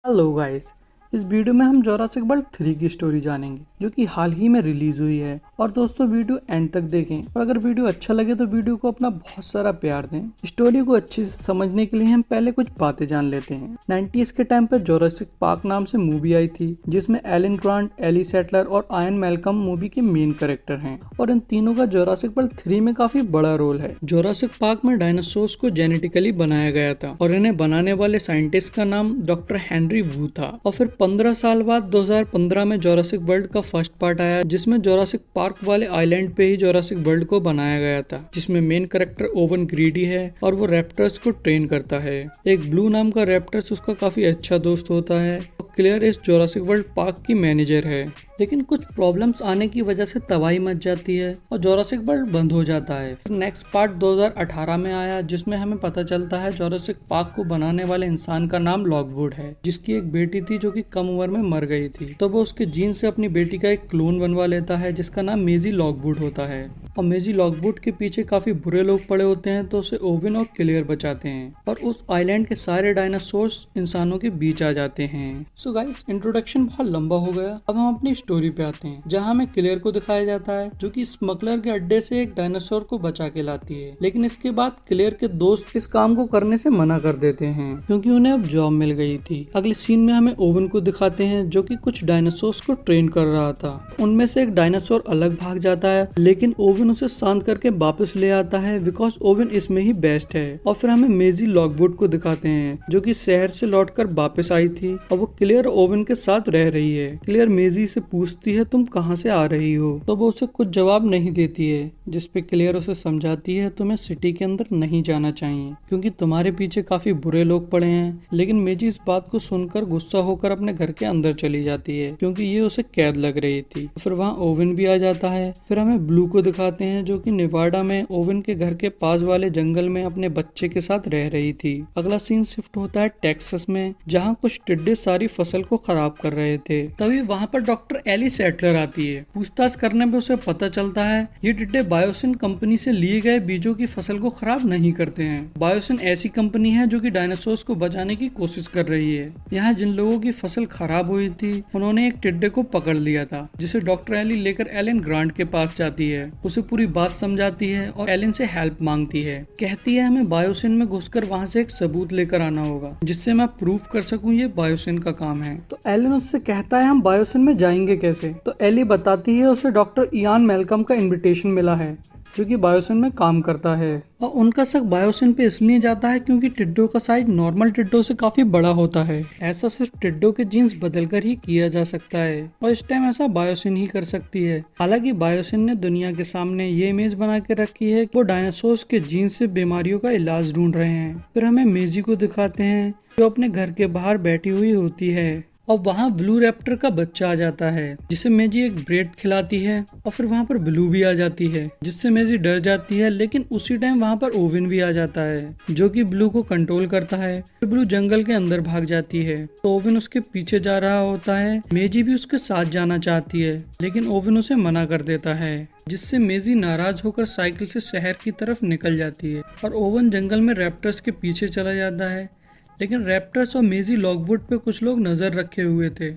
Hello guys. इस video में हम जोरासिक वर्ल्ड 3 की स्टोरी जानेंगे जो कि हाल ही में रिलीज हुई है। और दोस्तों वीडियो एंड तक देखें और अगर वीडियो अच्छा लगे तो वीडियो को अपना बहुत सारा प्यार दें। स्टोरी को अच्छे से समझने के लिए हम पहले कुछ बातें जान लेते हैं। 90s के टाइम पर जोरासिक पार्क नाम से मूवी आई थी जिसमें एलन ग्रांट, एली सेटलर और आयन मैल्कम मूवी के मेन कैरेक्टर हैं और इन तीनों का जोरासिक वर्ल्ड 3 में काफी बड़ा रोल है। जोरासिक पार्क में डायनासोर्स को जेनेटिकली बनाया गया था और इन्हें बनाने वाले साइंटिस्ट का नाम डॉक्टर हेनरी वू था। और फिर 15 साल बाद 2015 में जोरासिक वर्ल्ड का फर्स्ट पार्ट आया जिसमें जोरासिक पार्क वाले आइलैंड पे ही जोरासिक वर्ल्ड को बनाया गया था, जिसमें मेन कैरेक्टर ओवन ग्रीडी है और वो रैप्टर्स को ट्रेन करता है। एक ब्लू नाम का रैप्टर्स उसका काफी अच्छा दोस्त होता है। क्लियर इस जोरासिक वर्ल्ड पार्क की मैनेजर है, लेकिन कुछ प्रॉब्लम्स आने की वजह से तबाही मच जाती है और जोरासिक वर्ल्ड बंद हो जाता है। फिर नेक्स्ट पार्ट 2018 में आया जिसमें हमें पता चलता है जोरासिक पार्क को बनाने वाले इंसान का नाम लॉकवुड है, जिसकी एक बेटी थी जो कि कम उम्र में मर गई थी। तो वो उसके जीन से अपनी बेटी का एक क्लोन बनवा लेता है जिसका नाम मेजी लॉकवुड होता है। और मेजी लॉकवुड के पीछे काफी बुरे लोग पड़े होते हैं तो उसे ओविन और क्लियर बचाते हैं और उस आइलैंड के सारे डायनासोर्स इंसानों के बीच आ जाते हैं। सो गाइस, इंट्रोडक्शन बहुत लंबा हो गया। अब हम अपनी स्टोरी पे आते हैं जहाँ हमें क्लियर को दिखाया जाता है जो कि स्मगलर के अड्डे से एक डायनासोर को बचा के लाती है, लेकिन इसके बाद क्लियर के दोस्त इस काम को करने से मना कर देते हैं क्योंकि उन्हें अब जॉब मिल गई थी। अगले सीन में हमें ओवन को दिखाते हैं जो कि कुछ डायनासोर्स को ट्रेन कर रहा था। उनमें से एक डायनासोर अलग भाग जाता है लेकिन ओवन उसे शांत करके वापस ले आता है बिकॉज ओवन इसमें ही बेस्ट है। और फिर हमें मेजी लॉकवुड को दिखाते हैं जो कि शहर से लौटकर वापस आई थी और वो क्लियर ओवन के साथ रह रही है। क्लियर मेजी से पूछती है तुम कहाँ से आ रही हो, तो वो उसे कुछ जवाब नहीं देती है, जिसपे क्लियर उसे समझाती है तुम्हें सिटी के अंदर नहीं जाना चाहिए क्योंकि तुम्हारे पीछे काफी बुरे लोग पड़े हैं। लेकिन मेजी इस बात को सुनकर गुस्सा होकर अपने घर के अंदर चली जाती है क्योंकि ये उसे कैद लग रही थी। फिर वहाँ ओवन भी आ जाता है। फिर हमें ब्लू को दिखाते हैं जो कि नेवाडा में ओवन के घर के पास वाले जंगल में अपने बच्चे के साथ रह रही थी। अगला सीन शिफ्ट होता है टेक्सास में जहाँ कुछ टिड्डे सारी फसल को खराब कर रहे थे। तभी वहाँ पर डॉक्टर एली सेटलर आती है। पूछताछ करने में उसे पता चलता है ये टिड्डे बायोसिन कंपनी से लिए गए बीजों की फसल को खराब नहीं करते हैं। बायोसिन ऐसी कंपनी है जो कि डायनासोर्स को बचाने की कोशिश कर रही है। यहाँ जिन लोगों की फसल खराब हुई थी उन्होंने एक टिड्डे को पकड़ लिया था जिसे डॉक्टर एली लेकर एलन ग्रांट के पास जाती है। उसे पूरी बात समझाती है और एलन से हेल्प मांगती है। कहती है हमें बायोसिन में घुसकर वहाँ से एक सबूत लेकर आना होगा जिससे मैं प्रूफ कर सकूं ये बायोसिन का काम है। तो एलन उससे कहता है हम बायोसिन में जाएंगे कैसे। तो एली बताती है उसे डॉक्टर इयान मैल्कम का इनविटेशन मिला है जो कि बायोसिन में काम करता है और उनका शक बायोसिन पे इसलिए जाता है क्योंकि टिड्डों का साइज नॉर्मल टिड्डों से काफी बड़ा होता है। ऐसा सिर्फ टिड्डों के जीन्स बदलकर ही किया जा सकता है और इस टाइम ऐसा बायोसिन ही कर सकती है। हालांकि बायोसिन ने दुनिया के सामने ये इमेज बना के रखी है कि वो डायनासोर्स के जीन्स से बीमारियों का इलाज ढूंढ रहे हैं। फिर हमें मेजी को दिखाते हैं जो अपने घर के बाहर बैठी हुई होती है और वहाँ ब्लू रैप्टर का बच्चा आ जाता है जिसे मेजी एक ब्रेड खिलाती है और फिर वहाँ पर ब्लू भी आ जाती है जिससे मेजी डर जाती है। लेकिन उसी टाइम वहाँ पर ओवन भी आ जाता है जो कि ब्लू को कंट्रोल करता है। फिर ब्लू जंगल के अंदर भाग जाती है तो ओवन उसके पीछे जा रहा होता है। मेजी भी उसके साथ जाना चाहती है लेकिन ओवन उसे मना कर देता है जिससे मेजी नाराज होकर साइकिल से शहर की तरफ निकल जाती है और ओवन जंगल में रैप्टर्स के पीछे चला जाता है। लेकिन रैप्टर्स और मेजी लॉकवुड पे कुछ लोग नज़र रखे हुए थे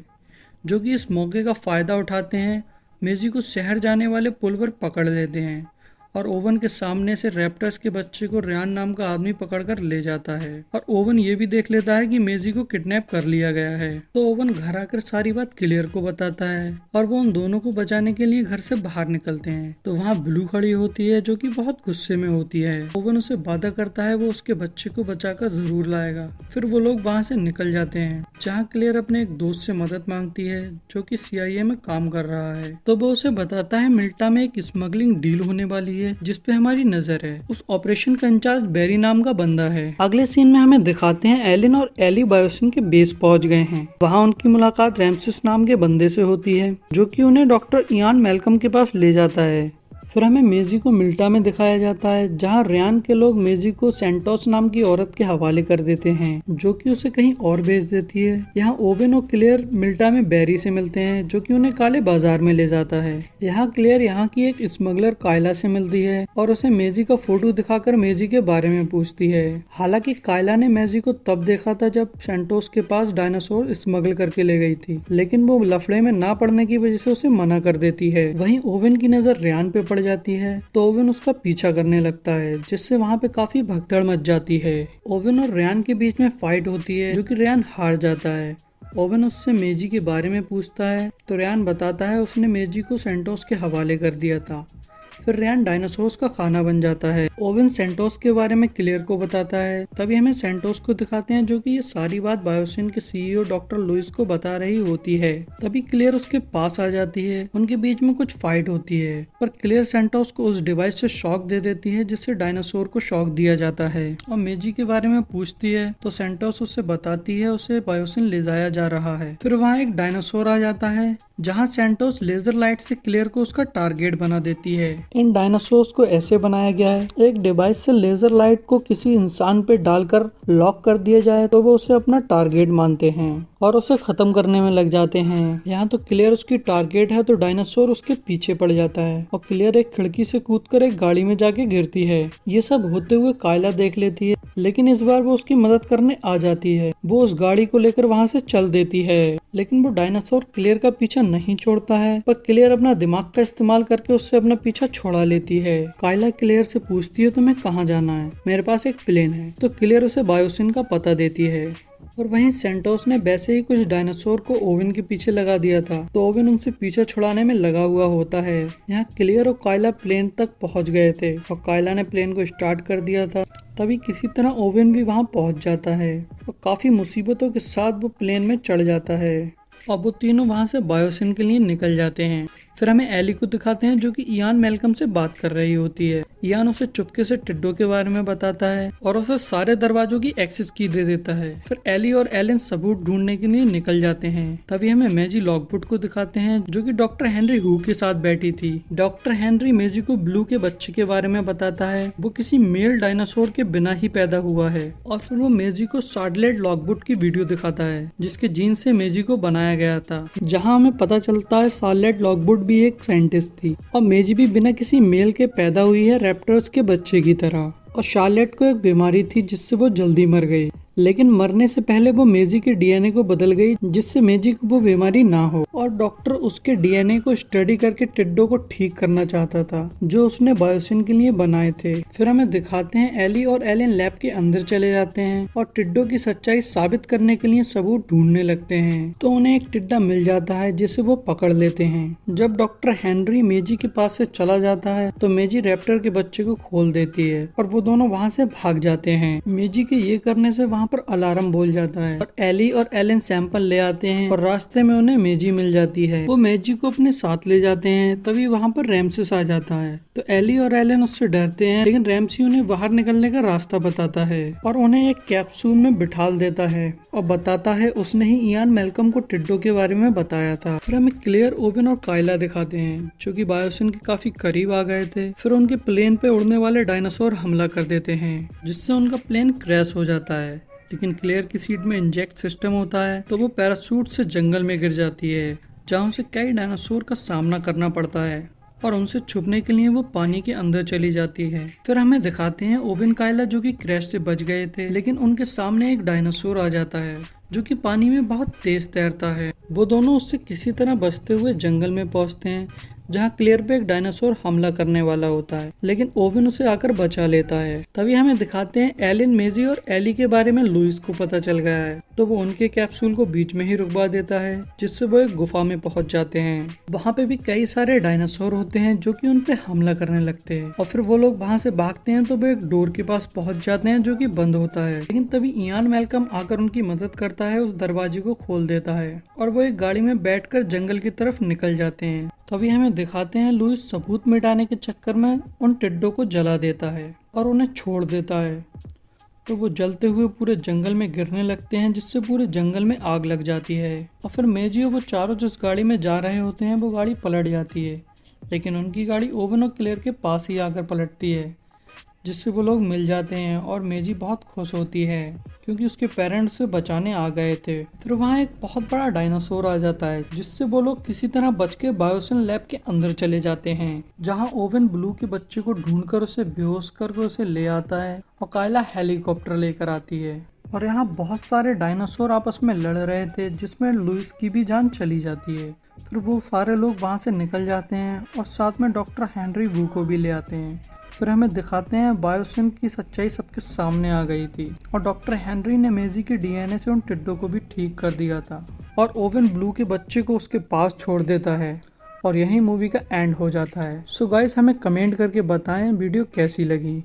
जो कि इस मौके का फ़ायदा उठाते हैं। मेजी को शहर जाने वाले पुल पर पकड़ लेते हैं और ओवन के सामने से रैप्टर्स के बच्चे को रियान नाम का आदमी पकड़कर ले जाता है और ओवन ये भी देख लेता है कि मेजी को किडनैप कर लिया गया है। तो ओवन घर आकर सारी बात क्लियर को बताता है और वो उन दोनों को बचाने के लिए घर से बाहर निकलते हैं। तो वहाँ ब्लू खड़ी होती है जो कि बहुत गुस्से में होती है। ओवन उसे वादा करता है वो उसके बच्चे को बचाकर जरूर लाएगा। फिर वो लोग वहाँ से निकल जाते हैं जहाँ क्लियर अपने एक दोस्त से मदद मांगती है जो कि CIA में काम कर रहा है। तो वो उसे बताता है मिल्टा में एक स्मगलिंग डील होने वाली है जिसपे हमारी नजर है। उस ऑपरेशन का इंचार्ज बेरी नाम का बंदा है। अगले सीन में हमें दिखाते हैं एलन और एली बायोसिन के बेस पहुंच गए हैं। वहां उनकी मुलाकात रैमसिस नाम के बंदे से होती है जो कि उन्हें डॉक्टर इयान मैल्कम के पास ले जाता है। फिर हमें मेजी को मिल्टा में दिखाया जाता है, जहाँ रियान के लोग मेजी को सेंटोस नाम की औरत के हवाले कर देते हैं, जो कि उसे कहीं और भेज देती है। यहाँ ओवेन और क्लेयर मिल्टा में बैरी से मिलते हैं, जो कि उन्हें काले बाजार में ले जाता है। यहाँ क्लेयर यहाँ की एक स्मगलर कायला से मिलती है और उसे मेजी का फोटो दिखाकर मेजी के बारे में पूछती है। हालांकि कायला ने मेजी को तब देखा था जब सेंटोस के पास डायनासोर स्मगल करके ले गई थी, लेकिन वो लफड़े में ना पड़ने की वजह से उसे मना कर देती है। वहीं ओवेन की नजर रियान पे पड़ जाती है तो ओवेन उसका पीछा करने लगता है, जिससे वहाँ पे काफी भगदड़ मच जाती है। ओवेन और रियान के बीच में फाइट होती है, जो कि रियान हार जाता है। ओवेन उससे मेजी के बारे में पूछता है तो रियान बताता है उसने मेजी को सेंटोस के हवाले कर दिया था। फिर रियान डायनासोर्स का खाना बन जाता है। ओवेन सेंटोस के बारे में क्लेयर को बताता है। तभी हमें सेंटोस को दिखाते हैं, जो कि ये सारी बात बायोसिन के सीईओ डॉक्टर लुइस को बता रही होती है। तभी क्लेयर उसके पास आ जाती है। उनके बीच में कुछ फाइट होती है, पर क्लेयर सेंटोस को उस डिवाइस से शॉक दे देती है, जिससे डायनासोर को शॉक दिया जाता है। और मेजी के बारे में पूछती है तो सेंटोस उससे बताती है उसे बायोसिन ले जाया जा रहा है। फिर वहाँ एक डायनासोर आ जाता है, जहाँ सेंटोस लेजर लाइट से क्लेयर को उसका टारगेट बना देती है। इन डायनासोर्स को ऐसे बनाया गया है, एक डिवाइस से लेजर लाइट को किसी इंसान पे डालकर लॉक कर दिया जाए तो वो उसे अपना टारगेट मानते हैं और उसे खत्म करने में लग जाते हैं। यहाँ तो क्लेयर उसकी टारगेट है तो डायनासोर उसके पीछे पड़ जाता है और क्लेयर एक खिड़की से कूदकर एक गाड़ी में जाके गिरती है। ये सब होते हुए कायला देख लेती है, लेकिन इस बार वो उसकी मदद करने आ जाती है। वो उस गाड़ी को लेकर वहाँ से चल देती है, लेकिन वो डायनासोर क्लेयर का पीछा नहीं छोड़ता है, पर क्लेयर अपना दिमाग का इस्तेमाल करके उससे अपना पीछा छुड़ा लेती है। कायला क्लेयर से पूछती है तुम्हें कहाँ जाना है? मेरे पास एक प्लेन है। तो क्लेयर उसे बायोसिन का पता देती है। और वहीं सेंटोस ने वैसे ही कुछ डायनासोर को ओवेन के पीछे लगा दिया था, तो ओवेन उनसे पीछा छुड़ाने में लगा हुआ होता है। यहाँ क्लेयर और कायला प्लेन तक पहुँच गए थे और कायला ने प्लेन को स्टार्ट कर दिया था। तभी किसी तरह ओवेन भी वहाँ पहुँच जाता है और काफी मुसीबतों के साथ वो प्लेन में चढ़ जाता है और वो तीनों वहाँ से बायोसिन के लिए निकल जाते हैं। फिर हमें एली को दिखाते हैं, जो कि इयान मेलकम से बात कर रही होती है। इयान उसे चुपके से टिड्डो के बारे में बताता है और उसे सारे दरवाजों की एक्सेस की दे देता है। फिर एली और एलन सबूत ढूंढने के लिए निकल जाते हैं। तभी हमें मेजी लॉकवुड को दिखाते हैं, जो कि डॉक्टर हेनरी हू के साथ बैठी थी। डॉक्टर हेनरी मेजी को ब्लू के बच्चे के बारे में बताता है, वो किसी मेल डायनासोर के बिना ही पैदा हुआ है। और फिर वो मेजी को शार्लेट लॉकवुड की वीडियो दिखाता है, जिसके जीन से मेजी को बनाया गया था, जहाँ हमें पता चलता है शार्लेट लॉकवुड भी एक साइंटिस्ट थी और मेजी भी बिना किसी मेल के पैदा हुई है, रैप्टर्स के बच्चे की तरह। और शार्लेट को एक बीमारी थी जिससे वो जल्दी मर गई, लेकिन मरने से पहले वो मेजी के डीएनए को बदल गई, जिससे मेजी को वो बीमारी ना हो। और डॉक्टर उसके डीएनए को स्टडी करके टिड्डो को ठीक करना चाहता था, जो उसने बायोसिन के लिए बनाए थे। फिर हमें दिखाते हैं एली और एलन लैब के अंदर चले जाते हैं और टिड्डो की सच्चाई साबित करने के लिए सबूत ढूंढने लगते हैं। तो उन्हें एक टिड्डा मिल जाता है, जिसे वो पकड़ लेते हैं। जब डॉक्टर हेनरी मेजी के पास से चला जाता है तो मेजी रैप्टर के बच्चे को खोल देती है और वो दोनों वहाँ से भाग जाते हैं। मेजी के ये करने से वहाँ पर अलार्म बोल जाता है और एली और एलन सैंपल ले आते हैं और रास्ते में उन्हें मेजी मिल जाती है। वो मेजी को अपने साथ ले जाते हैं। तभी वहाँ पर रैमसिस आ जाता है, तो एली और एलन उससे डरते हैं, लेकिन रैमसी उन्हें बाहर निकलने का रास्ता बताता है और उन्हें एक कैप्सूल में बिठाल देता है और बताता है उसने ही इयान मेलकम को टिड्डो के बारे में बताया था। फिर हमें क्लेयर, ओवेन और कायला दिखाते हैं, जो कि बायोसिन के काफी करीब आ गए थे। फिर उनके प्लेन पे उड़ने वाले डायनासोर हमला कर देते हैं, जिससे उनका प्लेन क्रैश हो जाता है। लेकिन क्लेयर की सीट में इंजेक्ट सिस्टम होता है, तो वो पैराशूट से जंगल में गिर जाती है, जहाँ उसे कई डायनासोर का सामना करना पड़ता है और उनसे छुपने के लिए वो पानी के अंदर चली जाती है। फिर हमें दिखाते हैं ओवेन, कायला, जो कि क्रैश से बच गए थे, लेकिन उनके सामने एक डायनासोर आ जाता है, जो कि पानी में बहुत तेज तैरता है। वो दोनों उससे किसी तरह बचते हुए जंगल में पहुंचते हैं, जहाँ क्लेयर पे एक डायनासोर हमला करने वाला होता है, लेकिन ओवेन उसे आकर बचा लेता है। तभी हमें दिखाते हैं एलिन, मेजी और एली के बारे में लुइस को पता चल गया है, तो वो उनके कैप्सूल को बीच में ही रुकवा देता है, जिससे वो एक गुफा में पहुंच जाते हैं। वहाँ पे भी कई सारे डायनासोर होते हैं जो कि उन पे हमला करने लगते हैं और फिर वो लोग वहाँ से भागते हैं, तो वो एक डोर के पास पहुंच जाते हैं जो कि बंद होता है। लेकिन तभी इयान मेलकम आकर उनकी मदद करता है, उस दरवाजे को खोल देता है और वो एक गाड़ी में बैठकर जंगल की तरफ निकल जाते हैं। तभी हमें दिखाते हैं लुइस सबूत मिटाने के चक्कर में उन टिड्डों को जला देता है और उन्हें छोड़ देता है, तो वो जलते हुए पूरे जंगल में गिरने लगते हैं, जिससे पूरे जंगल में आग लग जाती है। और फिर मेजी और वो चारों जिस गाड़ी में जा रहे होते हैं वो गाड़ी पलट जाती है, लेकिन उनकी गाड़ी ओवन और क्लेयर के पास ही आकर पलटती है, जिससे वो लोग मिल जाते हैं और मेजी बहुत खुश होती है क्योंकि उसके पेरेंट्स उसे बचाने आ गए थे। फिर वहाँ एक बहुत बड़ा डायनासोर आ जाता है, जिससे वो लोग किसी तरह बच के बायोसिन लैब के अंदर चले जाते हैं, जहाँ ओवन ब्लू के बच्चे को ढूंढकर उसे बेहोश करके उसे ले आता है और कायला हेलीकॉप्टर लेकर आती है। और यहाँ बहुत सारे डायनासोर आपस में लड़ रहे थे, जिसमें लुइस की भी जान चली जाती है। फिर वो सारे लोग वहाँ से निकल जाते हैं और साथ में डॉक्टर हेनरी वू को भी ले आते हैं। फिर हमें दिखाते हैं बायोसिन की सच्चाई सबके सामने आ गई थी और डॉक्टर हेनरी ने मेजी के डीएनए से उन टिड्डों को भी ठीक कर दिया था और ओवन ब्लू के बच्चे को उसके पास छोड़ देता है और यही मूवी का एंड हो जाता है। सो गाइस, हमें कमेंट करके बताएं वीडियो कैसी लगी।